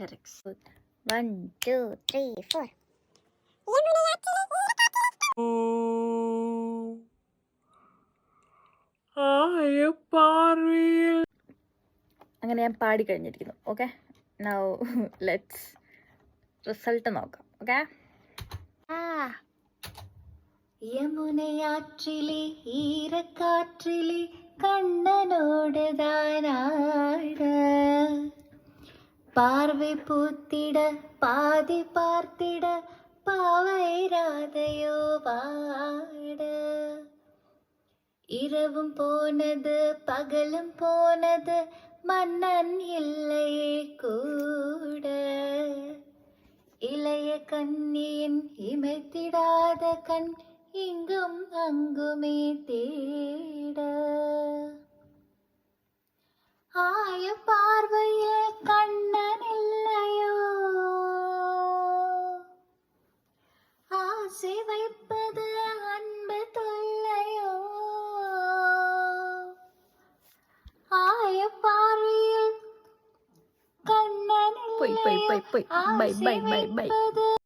Lyrics. 1 2 3 4. അങ്ങനെ ഞാൻ പാടി കഴിഞ്ഞിരിക്കുന്നു. ഓക്കെ, നൗ ലെറ്റ്സ് റിസൾട്ട് നോക്കാം. ഓക്കെ. യമുനയാற்றிലെ ഈരക്കാற்றிലെ കണ്ണനോട് താനാട பார்வை பூத்திட பாதி பார்த்திட பாவை ராதையோ பாட இரவும் போனது பகலும் போனது மன்னன் இல்லையே கூட இளைய கண்ணியின் இமைத்திடாத கண் இங்கும் அங்குமே தேட ஆய பார்வையில் கண்ணன் இல்லையோ ஆசை வைப்பது அன்பு தொல்லையோ ஆய பார்வையில் கண்ணன் இல்லையோ ஆசை வைப்பது